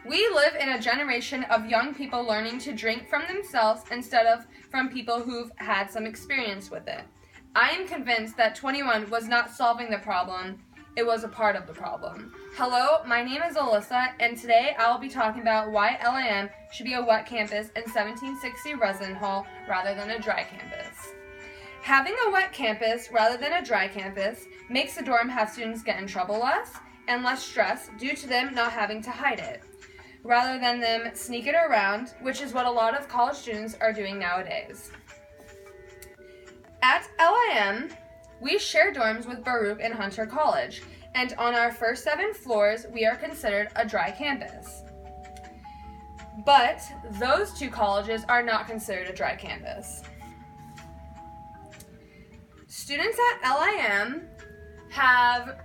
We live in a generation of young people learning to drink from themselves instead of from people who've had some experience with it. I am convinced that 21 was not solving the problem, it was a part of the problem. Hello, my name is Alyssa, and today I will be talking about why LIM should be a wet campus in 1760 Resident Hall rather than a dry campus. Having a wet campus rather than a dry campus makes the dorm have students get in trouble less and less stress due to them not having to hide it, rather than them sneak it around, which is what a lot of college students are doing nowadays. At LIM, we share dorms with Baruch and Hunter College, and on our first 7 floors, we are considered a dry campus. But those 2 colleges are not considered a dry campus. Students at LIM have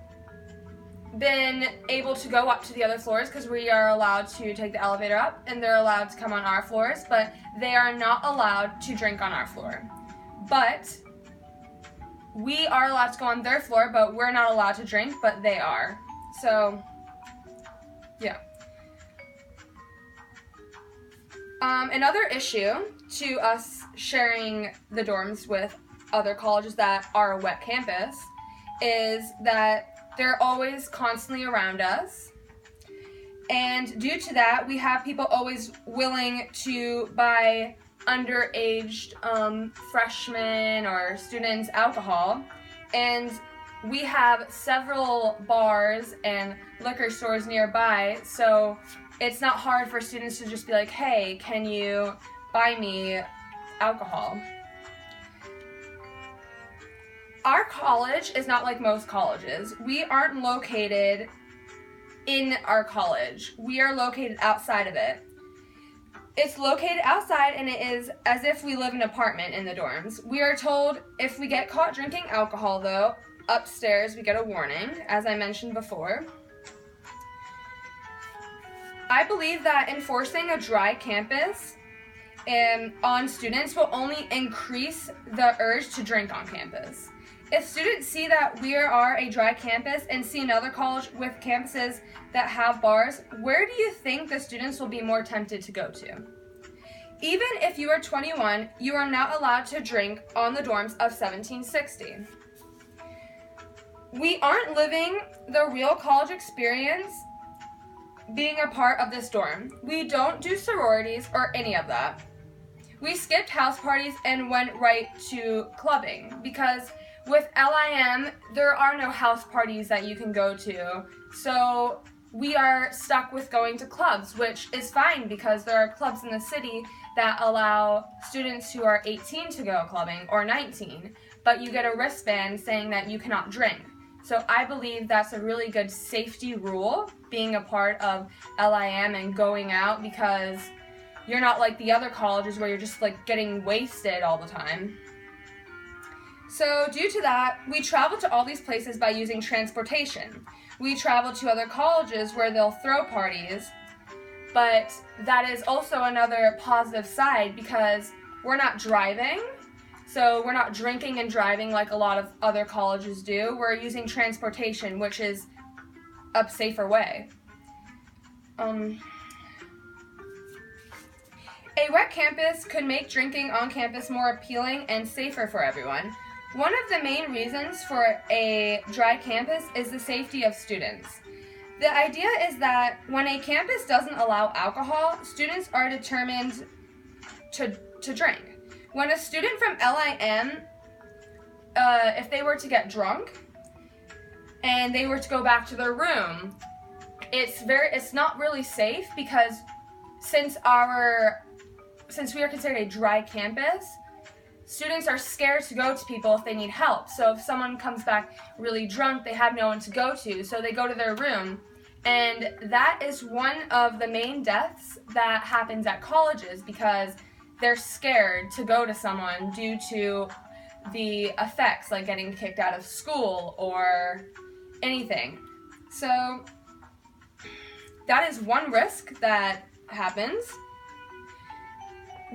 been able to go up to the other floors because we are allowed to take the elevator up and they're allowed to come on our floors, but they are not allowed to drink on our floor. But we are allowed to go on their floor, but we're not allowed to drink, but they are. So, yeah. Another issue to us sharing the dorms with other colleges that are a wet campus is that they're always constantly around us. And due to that, we have people always willing to buy underaged freshmen or students alcohol, and we have several bars and liquor stores nearby, so it's not hard for students to just be like, hey, can you buy me alcohol? Our college is not like most colleges. We aren't located in our college. We are located outside of it. It's located outside, and it is as if we live in an apartment in the dorms. We are told if we get caught drinking alcohol, though, upstairs we get a warning, as I mentioned before. I believe that enforcing a dry campus on students will only increase the urge to drink on campus. If students see that we are a dry campus and see another college with campuses that have bars, where do you think the students will be more tempted to go to? Even if you are 21, you are not allowed to drink on the dorms of 1760. We aren't living the real college experience being a part of this dorm. We don't do sororities or any of that. We skipped house parties and went right to clubbing because with LIM, there are no house parties that you can go to, so we are stuck with going to clubs, which is fine because there are clubs in the city that allow students who are 18 to go clubbing, or 19, but you get a wristband saying that you cannot drink. So I believe that's a really good safety rule, being a part of LIM and going out, because you're not like the other colleges where you're just like getting wasted all the time. So due to that, we travel to all these places by using transportation. We travel to other colleges where they'll throw parties, but that is also another positive side because we're not driving, so we're not drinking and driving like a lot of other colleges do. We're using transportation, which is a safer way. A wet campus could make drinking on campus more appealing and safer for everyone. One of the main reasons for a dry campus is the safety of students. The idea is that when a campus doesn't allow alcohol, students are determined to drink. When a student from LIM, if they were to get drunk and they were to go back to their room, it's not really safe because since we are considered a dry campus, students are scared to go to people if they need help. So if someone comes back really drunk, they have no one to go to, so they go to their room. And that is one of the main deaths that happens at colleges because they're scared to go to someone due to the effects, like getting kicked out of school or anything. So that is one risk that happens.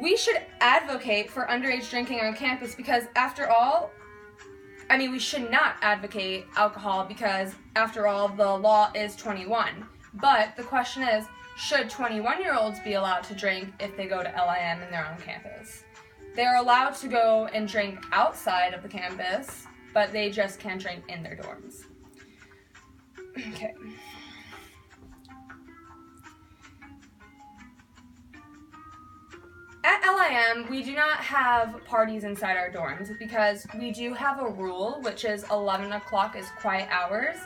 We should advocate for underage drinking on campus because after all, we should not advocate alcohol because after all, the law is 21. But the question is, should 21-year-olds be allowed to drink if they go to LIM and they're on campus? They're allowed to go and drink outside of the campus, but they just can't drink in their dorms. Okay. At LIM, we do not have parties inside our dorms because we do have a rule, which is 11 o'clock is quiet hours.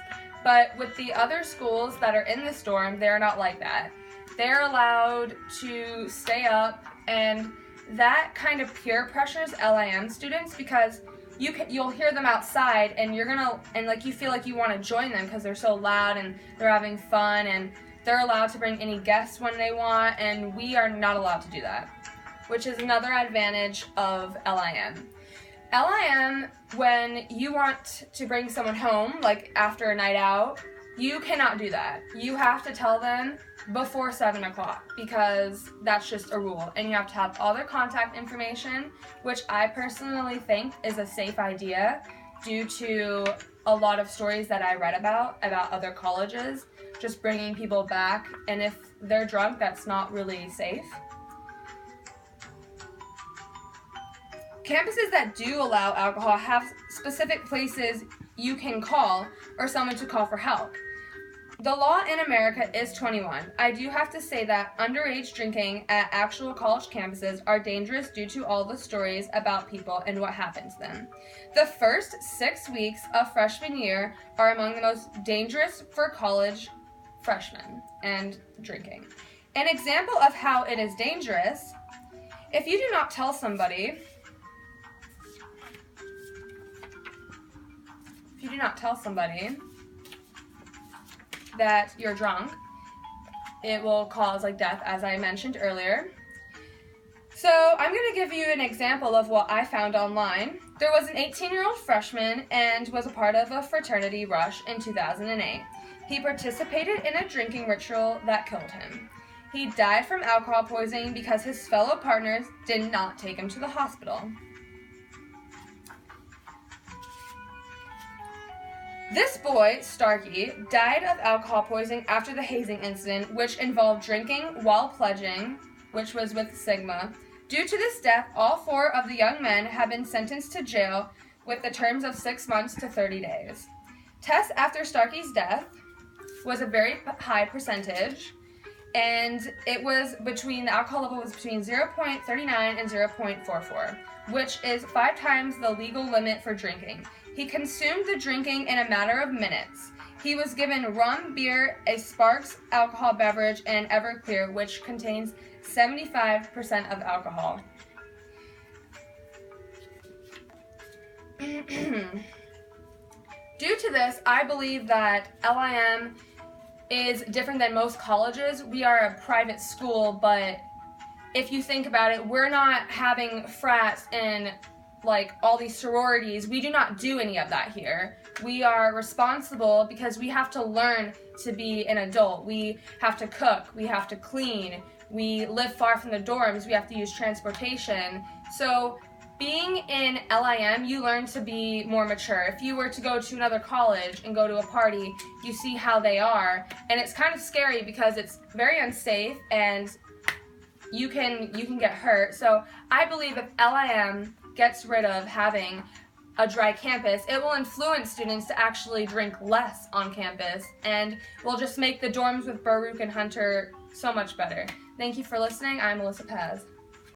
But with the other schools that are in this dorm, they're not like that. They're allowed to stay up, and that kind of peer pressures LIM students because you'll hear them outside, and you feel like you want to join them because they're so loud and they're having fun, and they're allowed to bring any guests when they want, and we are not allowed to do that, which is another advantage of LIM. LIM, when you want to bring someone home, like after a night out, you cannot do that. You have to tell them before 7 o'clock because that's just a rule. And you have to have all their contact information, which I personally think is a safe idea due to a lot of stories that I read about other colleges, just bringing people back. And if they're drunk, that's not really safe. Campuses that do allow alcohol have specific places you can call or someone to call for help. The law in America is 21. I do have to say that underage drinking at actual college campuses are dangerous due to all the stories about people and what happened to them. The first 6 weeks of freshman year are among the most dangerous for college freshmen and drinking. An example of how it is dangerous, if you do not tell somebody that you're drunk, it will cause death, as I mentioned earlier. So I'm going to give you an example of what I found online. There was an 18-year-old freshman and was a part of a fraternity rush in 2008. He participated in a drinking ritual that killed him. He died from alcohol poisoning because his fellow partners did not take him to the hospital. This boy, Starkey, died of alcohol poisoning after the hazing incident, which involved drinking while pledging, which was with Sigma. Due to this death, all 4 of the young men have been sentenced to jail with the terms of 6 months to 30 days. Tests after Starkey's death was a very high percentage, and the alcohol level was between 0.39 and 0.44, which is 5 times the legal limit for drinking. He consumed the drinking in a matter of minutes. He was given rum, beer, a Sparks alcohol beverage, and Everclear, which contains 75% of alcohol. Due to this, I believe that LIM is different than most colleges. We are a private school, but if you think about it, we're not having frats and all these sororities. We do not do any of that here. We are responsible because we have to learn to be an adult. We have to cook, we have to clean, we live far from the dorms, we have to use transportation. So being in LIM, you learn to be more mature. If you were to go to another college and go to a party, you see how they are, and it's kind of scary because it's very unsafe and you can get hurt. So I believe if LIM gets rid of having a dry campus, it will influence students to actually drink less on campus and will just make the dorms with Baruch and Hunter so much better. Thank you for listening. I'm Melissa Paz.